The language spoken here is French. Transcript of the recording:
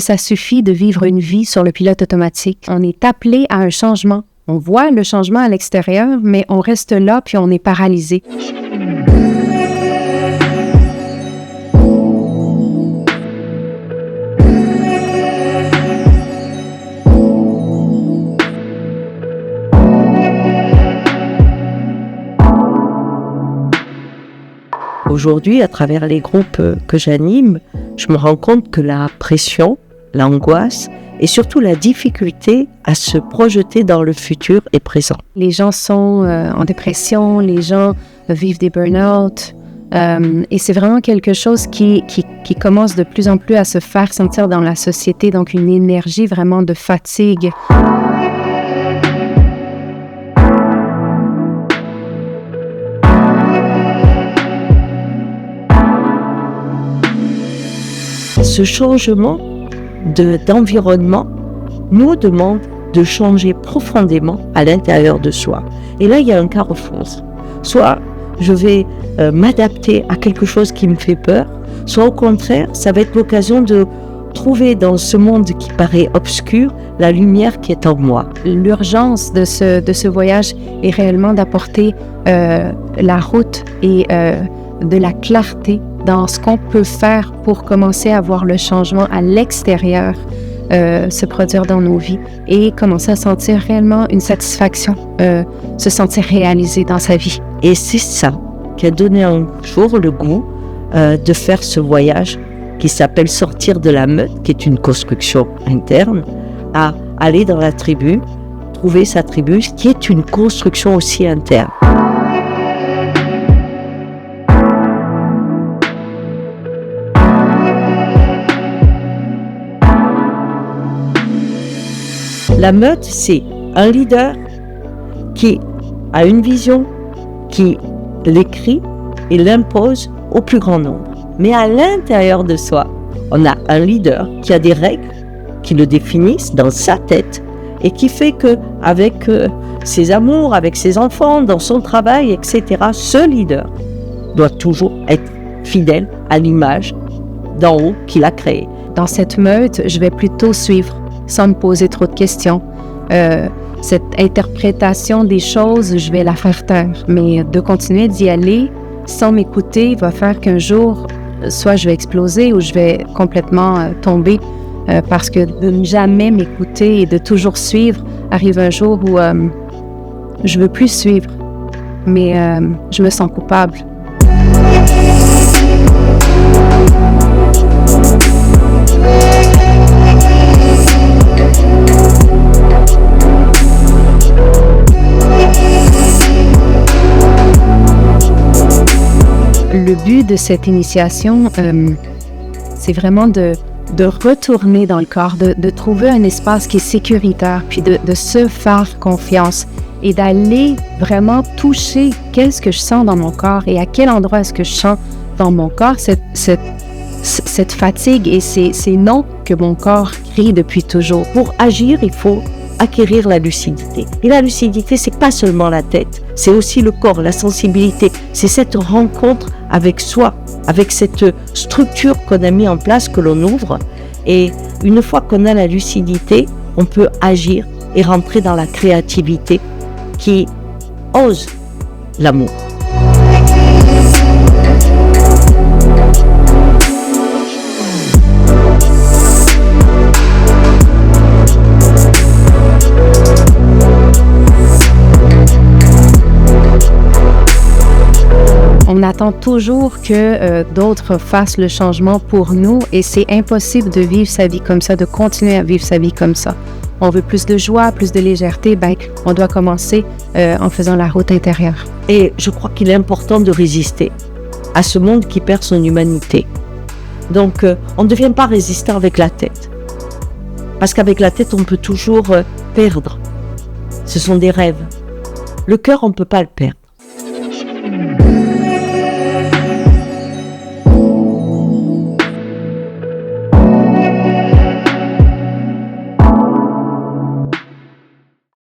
Ça suffit de vivre une vie sur le pilote automatique. On est appelé à un changement. On voit le changement à l'extérieur, mais on reste là puis on est paralysé. Aujourd'hui, à travers les groupes que j'anime, je me rends compte que la pression, l'angoisse et surtout la difficulté à se projeter dans le futur est présent. Les gens sont en dépression, les gens vivent des burn-out et c'est vraiment quelque chose qui commence de plus en plus à se faire sentir dans la société, donc une énergie vraiment de fatigue. Ce changement d'environnement nous demande de changer profondément à l'intérieur de soi. Et là, il y a un carrefour. Soit je vais m'adapter à quelque chose qui me fait peur, soit au contraire, ça va être l'occasion de trouver dans ce monde qui paraît obscur la lumière qui est en moi. L'urgence de ce voyage est réellement d'apporter la route et de la clarté dans ce qu'on peut faire pour commencer à voir le changement à l'extérieur se produire dans nos vies et commencer à sentir réellement une satisfaction, se sentir réalisé dans sa vie. Et c'est ça qui a donné un jour le goût de faire ce voyage qui s'appelle Sortir de la meute, qui est une construction interne, à aller dans la tribu, trouver sa tribu, qui est une construction aussi interne. La meute, c'est un leader qui a une vision, qui l'écrit et l'impose au plus grand nombre. Mais à l'intérieur de soi, on a un leader qui a des règles qui le définissent dans sa tête et qui fait qu'avec ses amours, avec ses enfants, dans son travail, etc., ce leader doit toujours être fidèle à l'image d'en haut qu'il a créée. Dans cette meute, je vais plutôt suivre sans me poser trop de questions. Cette interprétation des choses, je vais la faire taire. Mais de continuer d'y aller sans m'écouter va faire qu'un jour, soit je vais exploser ou je vais complètement tomber parce que de ne jamais m'écouter et de toujours suivre arrive un jour où je veux plus suivre, mais je me sens coupable. Le but de cette initiation, c'est vraiment de retourner dans le corps, de trouver un espace qui est sécuritaire, puis de se faire confiance et d'aller vraiment toucher qu'est-ce que je sens dans mon corps et à quel endroit est-ce que je sens dans mon corps cette fatigue et ces noms que mon corps crie depuis toujours. Pour agir, il faut acquérir la lucidité. Et la lucidité, c'est pas seulement la tête, c'est aussi le corps, la sensibilité. C'est cette rencontre avec soi, avec cette structure qu'on a mis en place, que l'on ouvre. Et une fois qu'on a la lucidité, on peut agir et rentrer dans la créativité qui ose l'amour. On attend toujours que d'autres fassent le changement pour nous et c'est impossible de vivre sa vie comme ça, de continuer à vivre sa vie comme ça. On veut plus de joie, plus de légèreté, on doit commencer en faisant la route intérieure. Et je crois qu'il est important de résister à ce monde qui perd son humanité. Donc on ne devient pas résistant avec la tête. Parce qu'avec la tête, on peut toujours perdre. Ce sont des rêves. Le cœur, on ne peut pas le perdre.